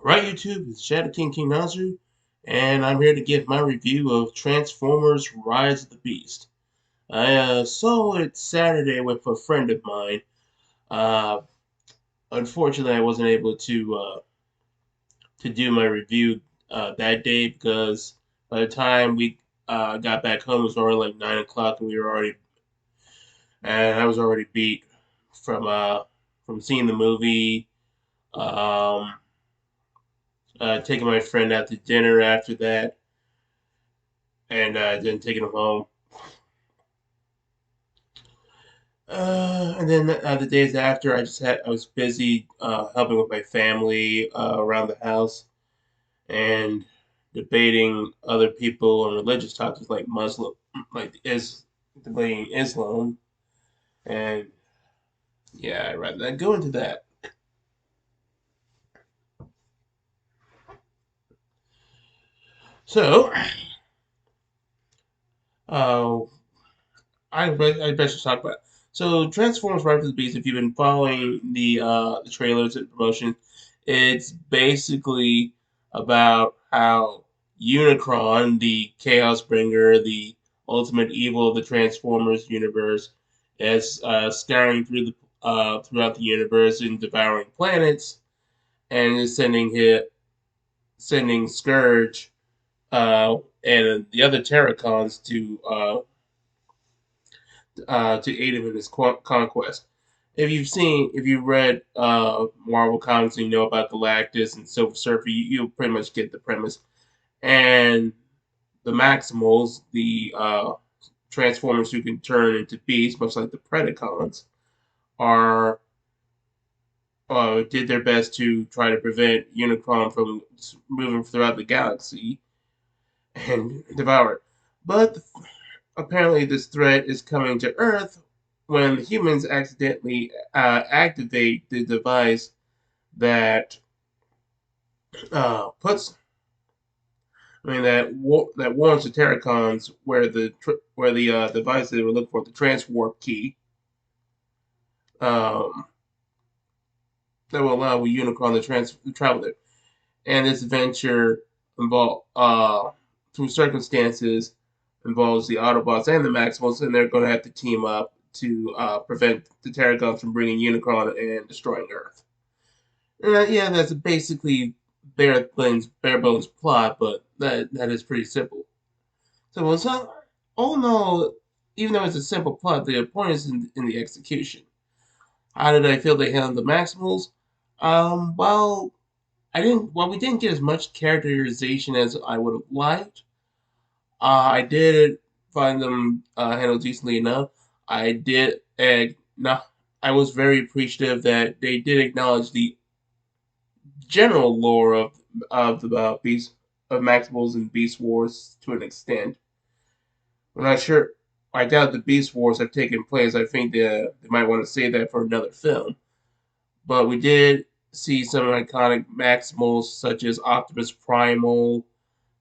Right, YouTube, it's Shadow King Nazu, and I'm here to give my review of Transformers Rise of the Beast. I saw it Saturday with a friend of mine. Uh, Unfortunately, I wasn't able to do my review that day because by the time we got back home, it was already like 9 o'clock, and I was already beat from seeing the movie. Um, Taking my friend out to dinner after that, and then taking him home. And then the days after, I was busy helping with my family around the house and debating other people on religious topics like debating Islam, and yeah, I'd rather not go into that. So, uh, I best should talk about. So, Transformers: Rise of the Beast. If you've been following the trailers and promotion, it's basically about how Unicron, the Chaos Bringer, the ultimate evil of the Transformers universe, is scouring throughout the universe and devouring planets, and is sending Scourge and the other Terracons to aid him in his conquest. If you've read Marvel comics and you know about Galactus and Silver Surfer, you'll pretty much get the premise. And the Maximals, the Transformers who can turn into beasts, much like the Predacons, are did their best to try to prevent Unicron from moving throughout the galaxy and devour it. But apparently, this threat is coming to Earth when humans accidentally activate the device that puts. That warns the Terracons where the device they were looking for, the transwarp key, um, that will allow Unicron to travel there. And this adventure involve through circumstances involves the Autobots and the Maximals, and they're going to have to team up to prevent the Terragons from bringing Unicron and destroying Earth. Yeah, that's basically bare bones plot, but that is pretty simple. So it's not. Oh no, even though it's a simple plot, the point is in the execution. How did I feel they handled the Maximals? Well, we didn't get as much characterization as I would have liked. I did find them handled decently enough. I did, no, I was very appreciative that they did acknowledge the general lore of the Beast of Maximals and Beast Wars to an extent. I'm not sure. I doubt the Beast Wars have taken place. I think they might want to save that for another film. But we did see some iconic Maximals such as Optimus Primal,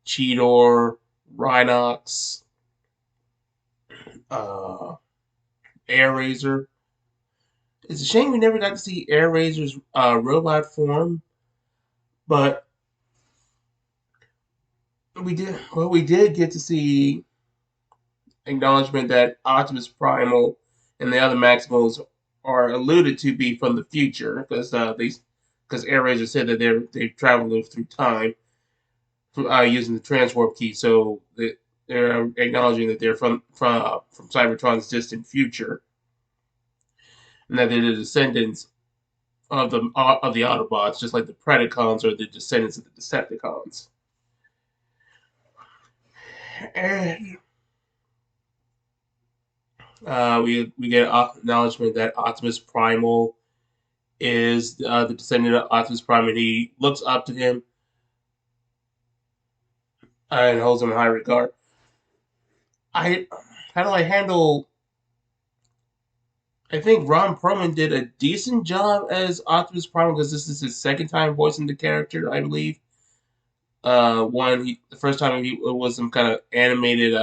Cheetor, Rhinox, uh, Air Razor. It's a shame we never got to see Air Razor's robot form, but we did get to see acknowledgement that Optimus Primal and the other Maximals are alluded to be from the future because Air Razor said that they've traveled through time using the transwarp key, so they're acknowledging that they're from Cybertron's distant future, and that they're the descendants of the Autobots, just like the Predacons are the descendants of the Decepticons. And we get acknowledgement that Optimus Primal is the descendant of Optimus Prime, and he looks up to him and holds him in high regard. I How do I handle? I think Ron Perlman did a decent job as Optimus Prime because this is his second time voicing the character, I believe. The first time he it was some kind of animated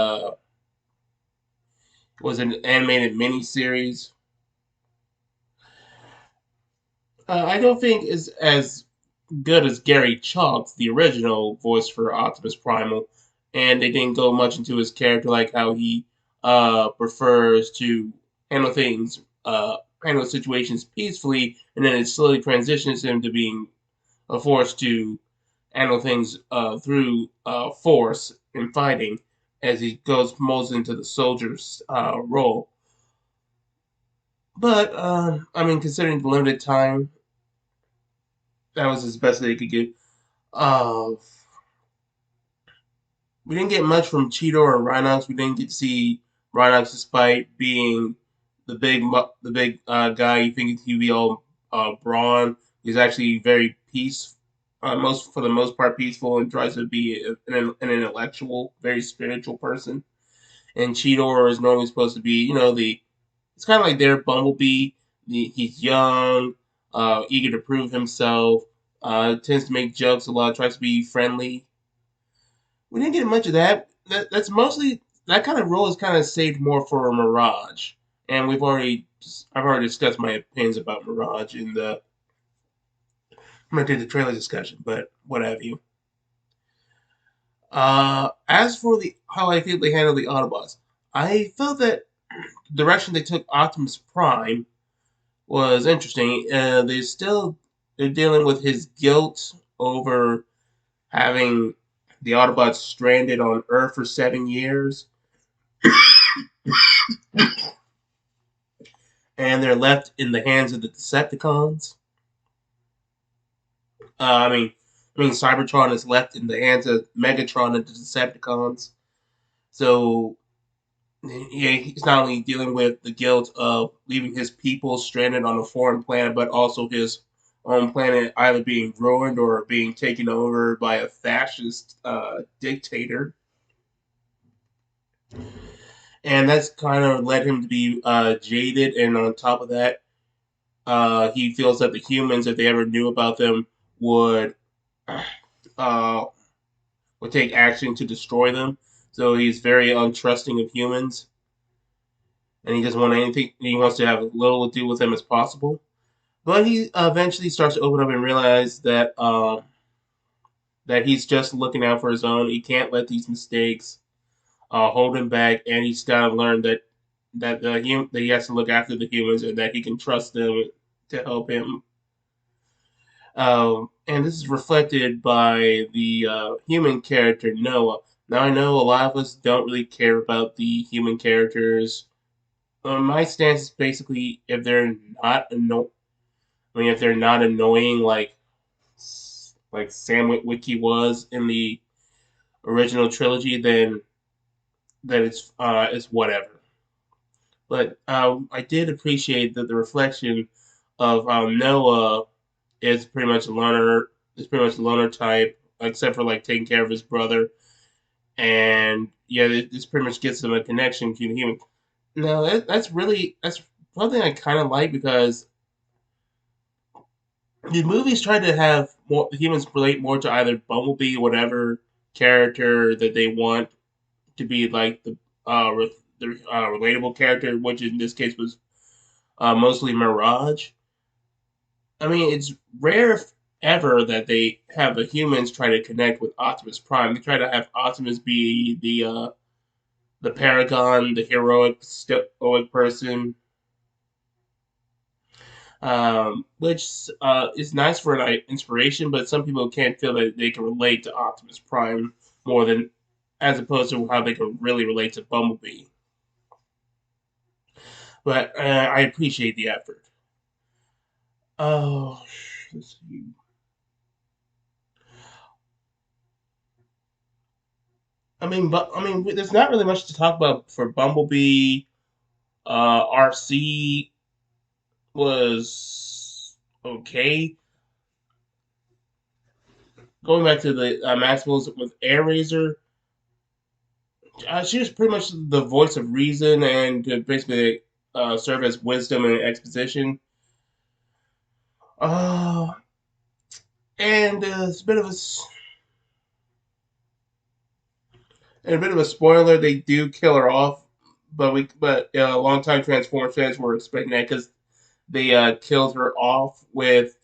was an animated mini series. I don't think is as good as Gary Chalk, the original voice for Optimus Primal, and they didn't go much into his character, like how he prefers to handle things, handle situations peacefully, and then it slowly transitions him to being a force to handle things through force and fighting as he goes molds into the soldier's role. But I mean, considering the limited time, that was as best they could give. Uh, we didn't get much from Cheetor or Rhinox. We didn't get to see Rhinox, despite being the big guy. You think he'd be all brawn. He's actually very peace, most for the most part peaceful, and tries to be an intellectual, very spiritual person. And Cheetor is normally supposed to be, the it's kind of like their Bumblebee. He's young, eager to prove himself. Tends to make jokes a lot. Tries to be friendly. We didn't get much of that. That's mostly that kind of role is kind of saved more for Mirage, and I've already discussed my opinions about Mirage in the when I did the trailer discussion, but what have you. As for the how I feel they handled the Autobots, I felt that the direction they took Optimus Prime was interesting. They're dealing with his guilt over having the Autobots stranded on Earth for 7 years, and they're left in the hands of the Decepticons. I mean, Cybertron is left in the hands of Megatron and the Decepticons. So yeah, he's not only dealing with the guilt of leaving his people stranded on a foreign planet, but also his own planet either being ruined or being taken over by a fascist dictator. And that's kind of led him to be jaded. And on top of that, he feels that the humans, if they ever knew about them, would uh, would take action to destroy them. So he's very untrusting of humans, and he doesn't want anything. He wants to have as little to do with them as possible. But he eventually starts to open up and realize that he's just looking out for his own. He can't let these mistakes hold him back, and he's got to learn that he has to look after the humans and that he can trust them to help him. And this is reflected by the human character Noah. Now I know a lot of us don't really care about the human characters. My stance is basically if they're not annoying like Sam Witwicky was in the original trilogy, then it's whatever. But I did appreciate that the reflection of Noah is pretty much a loner. Is pretty much a loner type, except for like taking care of his brother. And yeah, this pretty much gets him a connection to the human. No, that's something I kind of like because the movies try to have more the humans relate more to either Bumblebee, whatever character that they want to be like the relatable character, which in this case was mostly Mirage. I mean, it's rare if ever that they have the humans try to connect with Optimus Prime. They try to have Optimus be the paragon, the heroic, stoic person, which is nice for an inspiration. But some people can't feel that they can relate to Optimus Prime more than as opposed to how they can really relate to Bumblebee. But I appreciate the effort. Oh, let's see. There's not really much to talk about for Bumblebee. RC was okay. Going back to the Maximals with Air Razor, she was pretty much the voice of reason and to basically serve as wisdom and exposition. Uh, and it's a bit of a spoiler. They do kill her off, but longtime Transformers fans were expecting that because they killed her off with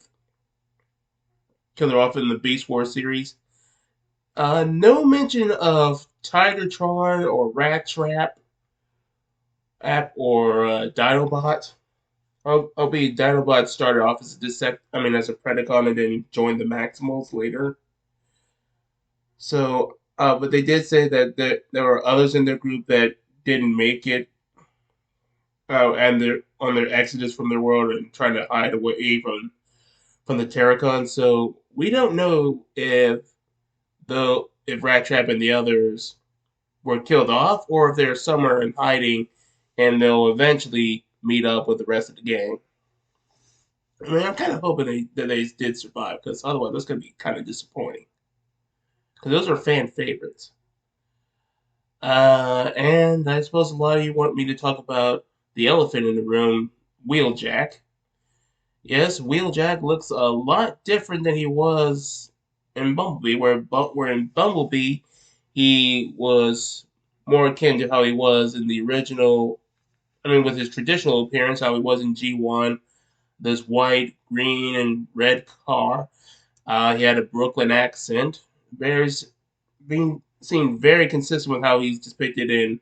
killer off in the Beast Wars series. No mention of Tigertron or Rat Trap app or Dinobot. Albeit Dinobot started off as a as a Predacon and then joined the Maximals later. So, but they did say that there were others in their group that didn't make it, and they're on their exodus from their world and trying to hide away from the Terracons. So we don't know if Rat Trap and the others were killed off or if they're somewhere in hiding, and they'll eventually meet up with the rest of the gang. I mean, I'm kind of hoping that they did survive because otherwise that's going to be kind of disappointing because those are fan favorites. And I suppose a lot of you want me to talk about the elephant in the room, Wheeljack. Yes, Wheeljack looks a lot different than he was in Bumblebee, where in Bumblebee he was more akin to how he was in the original. I mean, with his traditional appearance, how he was in G1, this white, green, and red car. He had a Brooklyn accent, very being seen very consistent with how he's depicted in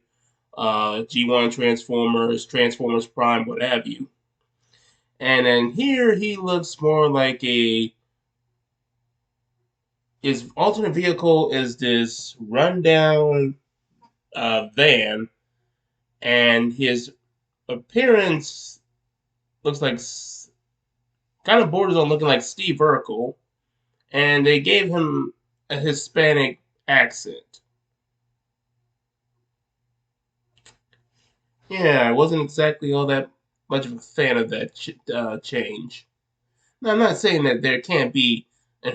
G1 Transformers, Transformers Prime, what have you. And then here he looks more like a. His alternate vehicle is this rundown van, and his appearance looks like kind of borders on looking like Steve Urkel, and they gave him a Hispanic accent. Yeah, I wasn't exactly all that much of a fan of that change. Now, I'm not saying that there can't be a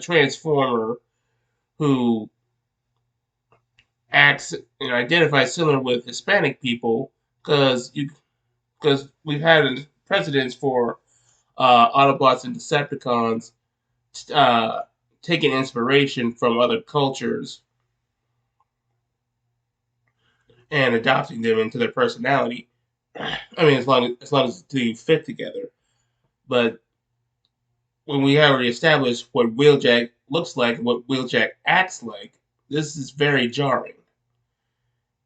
transformer who acts and identifies similar with Hispanic people, because we've had precedents for Autobots and Decepticons uh, taking inspiration from other cultures and adopting them into their personality. I mean, as long as the two fit together. But when we already established what Wheeljack looks like and what Wheeljack acts like, this is very jarring.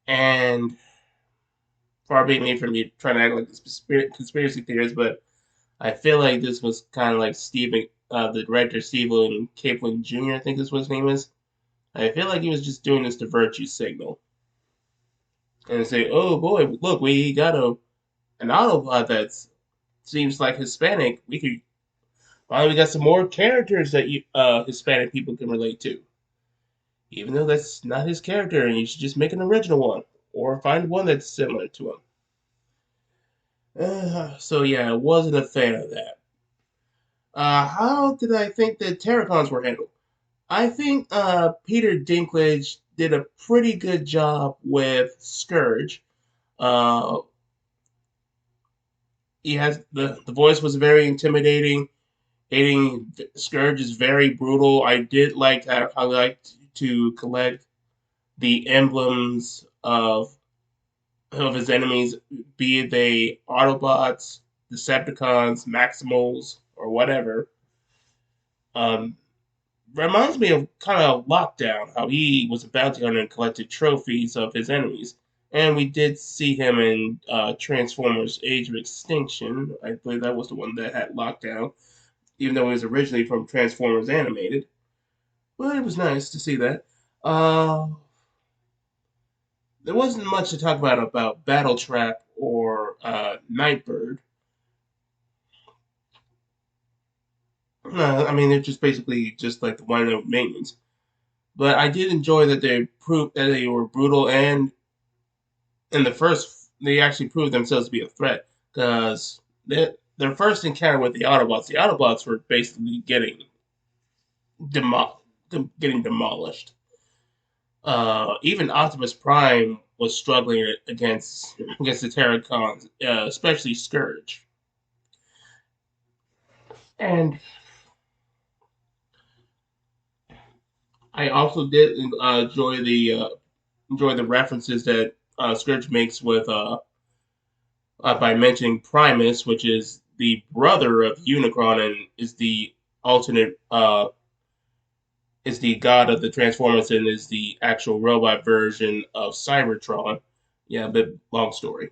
And far be it me from me trying to act like this conspiracy theorist, but I feel like this was kind of like the director Stephen Capelin Jr. I think this what his name is. I feel like he was just doing this to virtue signal and say, "Oh boy, look, we got an Autobot that seems like Hispanic. We got some more characters that Hispanic people can relate to, even though that's not his character, and you should just make an original one or find one that's similar to him." So yeah, I wasn't a fan of that. How did I think the Terracons were handled? I think Peter Dinklage did a pretty good job with Scourge. Uh, he has the voice was very intimidating. Hating Scourge is very brutal. I did like that. I liked to collect the emblems of his enemies, be they Autobots, Decepticons, Maximals, or whatever. Um, Reminds me of kind of Lockdown, how he was a bounty hunter and collected trophies of his enemies. And we did see him in Transformers Age of Extinction. I believe that was the one that had Lockdown, even though it was originally from Transformers Animated. But it was nice to see that. Uh, there wasn't much to talk about Battle Trap or Nightbird. I mean, they're just basically just like the wind-up maintenance. But I did enjoy that they proved that they were brutal, and in the first, they actually proved themselves to be a threat because their first encounter with the Autobots were basically demo- getting demolished. Even Optimus Prime was struggling against the Terracons, especially Scourge. And I also did enjoy the references that Scourge makes with by mentioning Primus, which is the brother of Unicron and is the alternate is the god of the Transformers and is the actual robot version of Cybertron. Yeah, but long story.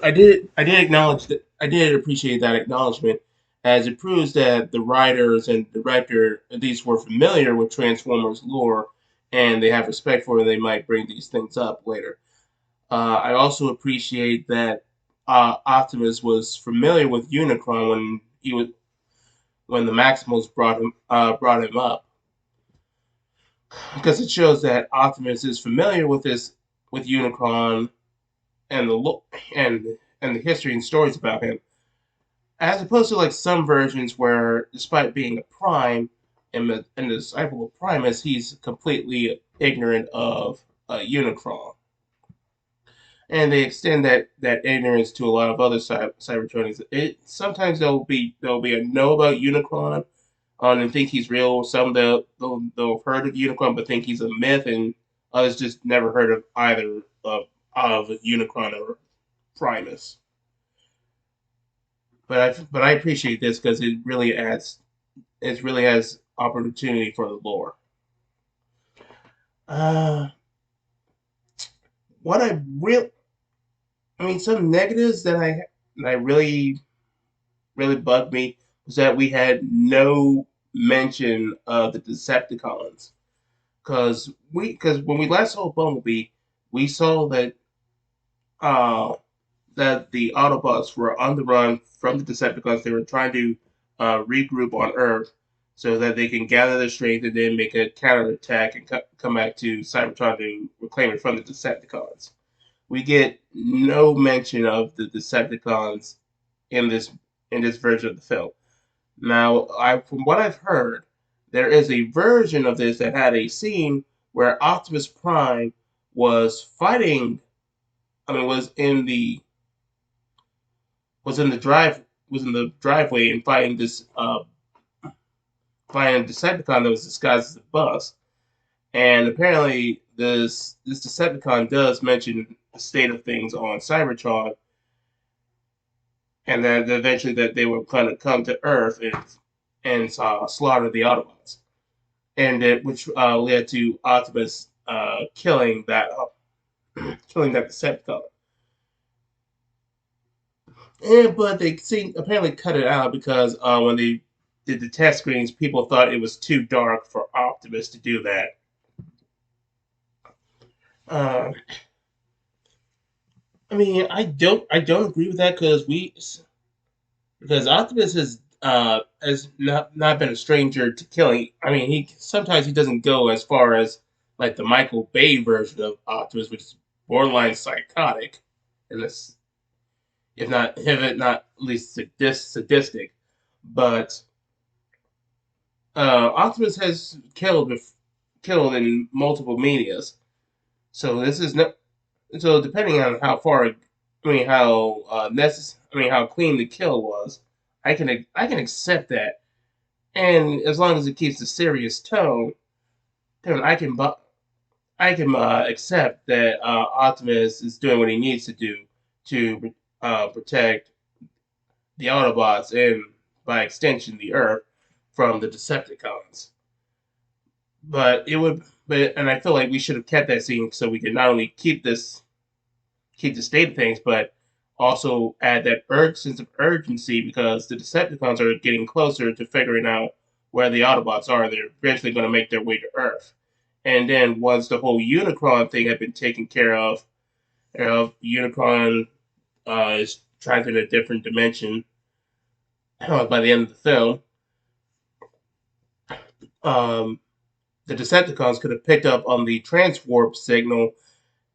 I did acknowledge that I did appreciate that acknowledgement as it proves that the writers and director at least were familiar with Transformers lore and they have respect for it. They might bring these things up later. I also appreciate that Optimus was familiar with Unicron when the Maximals brought him up because it shows that Optimus is familiar with this with Unicron and the look and the history and stories about him, as opposed to like some versions where, despite being a Prime and the disciple of Primus, he's completely ignorant of Unicron, and they extend that ignorance to a lot of other Cybertronians. It sometimes there'll be a know about Unicron and think he's real. Some they'll have heard of Unicron but think he's a myth, and others just never heard of either of Unicron or Primus. But I appreciate this because it really has opportunity for the lore. Uh, what I mean, some negatives that I really bugged me was that we had no mention of the Decepticons because when we last saw Bumblebee, we saw uh that the Autobots were on the run from the Decepticons. They were trying to regroup on Earth so that they can gather their strength and then make a counterattack and come back to Cybertron to reclaim it from the Decepticons. We get no mention of the Decepticons in this version of the film. Now, from what I've heard, there is a version of this that had a scene where Optimus Prime was fighting. I mean, was in the driveway and fighting a Decepticon that was disguised as a bus. And apparently, this Decepticon does mention the state of things on Cybertron, and that eventually that they were going to come to Earth and slaughter the Autobots, and which led to Optimus killing that Decepticon. But they apparently cut it out because when they did the test screens, people thought it was too dark for Optimus to do that. Uh, I mean, I don't agree with that because Optimus has not been a stranger to killing. I mean, he sometimes he doesn't go as far as like the Michael Bay version of Optimus, which is borderline psychotic, and this if it not at least sadistic. But Optimus has killed in multiple medias, so this is no. So depending on how far, how how clean the kill was, I can accept that, and as long as it keeps a serious tone, then I can accept that Optimus is doing what he needs to do to protect the Autobots and, by extension, the Earth from the Decepticons. And I feel like we should have kept that scene so we could not only keep the state of things, but also add that sense of urgency because the Decepticons are getting closer to figuring out where the Autobots are. They're eventually going to make their way to Earth. And then once the whole Unicron thing had been taken care of, Unicron is trapped in a different dimension by the end of the film. Um, the Decepticons could have picked up on the transwarp signal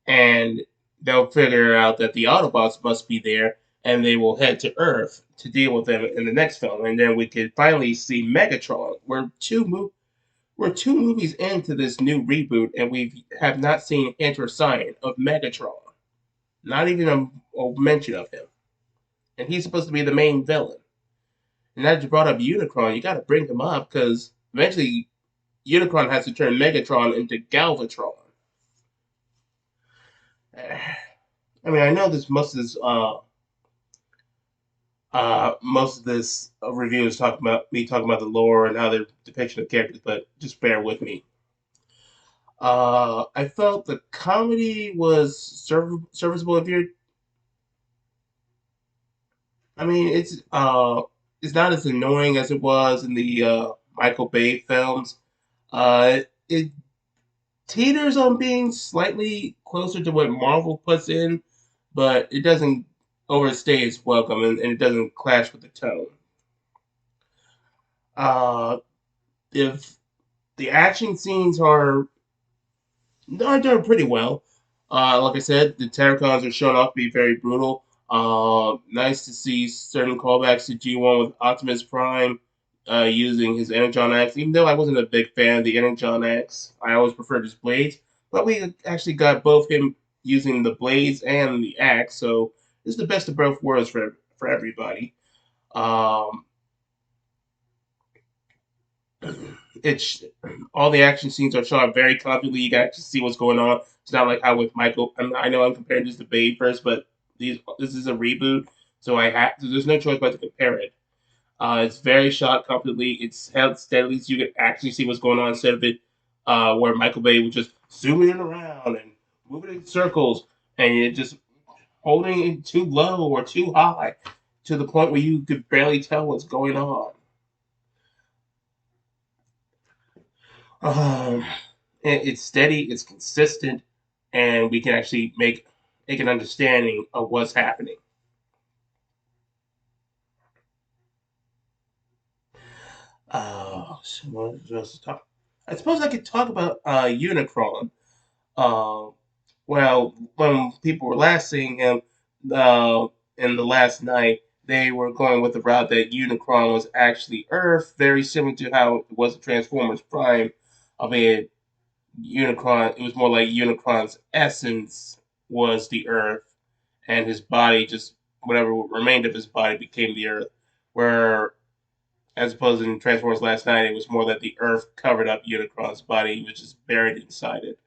and they'll figure out that the Autobots must be there, and they will head to Earth to deal with them in the next film. And then we could finally see Megatron. We're two movies into this new reboot, and we have not seen enter sign of Megatron. Not even a mention of him. And he's supposed to be the main villain. And now that you brought up Unicron, you got to bring him up because eventually Unicron has to turn Megatron into Galvatron. I mean, I know this Most of this review is talking about the lore and how their depiction of characters, but just bear with me. I felt the comedy was serviceable. If you're, I mean, it's not as annoying as it was in the Michael Bay films. It teeters on being slightly closer to what Marvel puts in, but it doesn't overstay its welcome, and it doesn't clash with the tone. Uh, if the action scenes are doing pretty well. Like I said, the Terracons are showing off to be very brutal. Nice to see certain callbacks to G1 with Optimus Prime using his Energon Axe. Even though I wasn't a big fan of the Energon Axe, I always preferred his blades. But we actually got both him using the blades and the axe, so it's the best of both worlds for everybody. Um, it's all the action scenes are shot very confidently. You got to see what's going on. It's not like how with Michael. I know I'm comparing this to Babe first, but this is a reboot, so there's no choice but to compare it. It's very shot confidently. It's held steadily, so you can actually see what's going on instead of it where Michael Bay was just zooming it around and moving in circles, and you're just holding it too low or too high to the point where you could barely tell what's going on. Um, it's steady, it's consistent, and we can actually make an understanding of what's happening. So what else to talk? I suppose I could talk about Unicron. Uh, well, when people were last seeing him in the last night, they were going with the route that Unicron was actually Earth, very similar to how it was in Transformers Prime. I mean, Unicron, it was more like Unicron's essence was the Earth, and his body just whatever remained of his body became the Earth. Where as opposed to in Transformers Last Night, it was more that the Earth covered up Unicron's body; he was just buried inside it.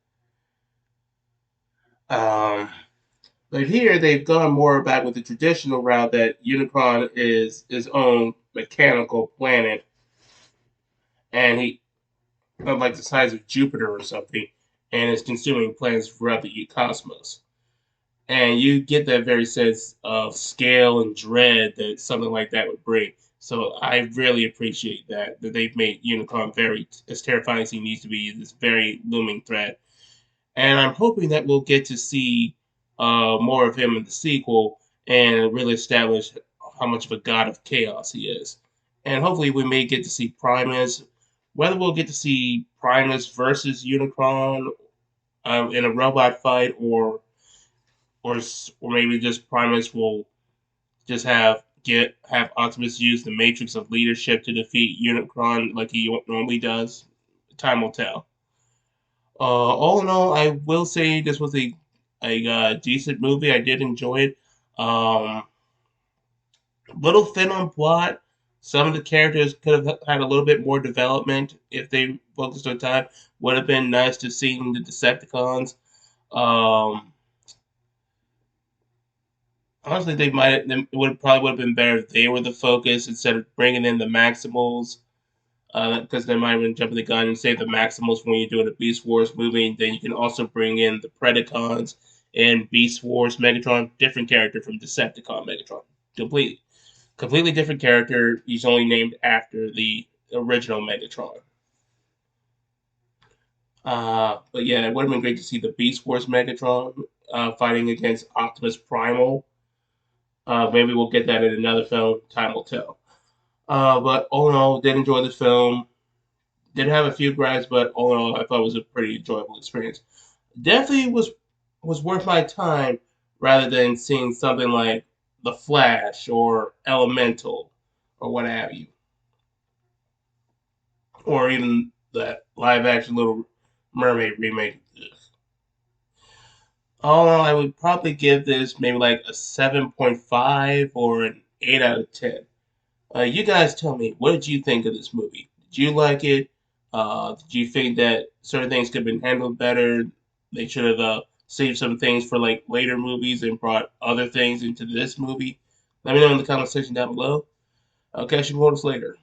Um, but here they've gone more back with the traditional route that Unicron is his own mechanical planet, and he like the size of Jupiter or something, and is consuming planets throughout the cosmos. And you get that very sense of scale and dread that something like that would bring. So I really appreciate that they've made Unicron very as terrifying as he needs to be. This very looming threat, and I'm hoping that we'll get to see more of him in the sequel and really establish how much of a god of chaos he is. And hopefully, we may get to see Primus. Whether we'll get to see Primus versus Unicron in a robot fight, or or maybe just Primus will just have Optimus use the Matrix of leadership to defeat Unicron like he normally does. Time will tell. All in all, I will say this was a decent movie. I did enjoy it. Little thin on plot. Some of the characters could have had a little bit more development if they focused on time. Would have been nice to see the Decepticons. Um, Honestly, it would have been better if they were the focus instead of bringing in the Maximals. Because they might have been jumping the gun and save the Maximals when you're doing a Beast Wars movie. Then you can also bring in the Predacons and Beast Wars Megatron, different character from Decepticon Megatron. Completely, completely different character. He's only named after the original Megatron. But yeah, it would have been great to see the Beast Wars Megatron fighting against Optimus Primal. Maybe we'll get that in another film. Time will tell. But all in all, did enjoy the film. Did have a few gripes, but all in all, I thought it was a pretty enjoyable experience. Definitely was worth my time rather than seeing something like The Flash or Elemental or what have you, or even that live action Little Mermaid remake. All in all, I would probably give this maybe like a 7.5 or an 8 out of 10. You guys tell me, what did you think of this movie? Did you like it? Did you think that certain things could have been handled better? They should have saved some things for like later movies and brought other things into this movie. Let me know in the comment section down below. I'll catch you more later.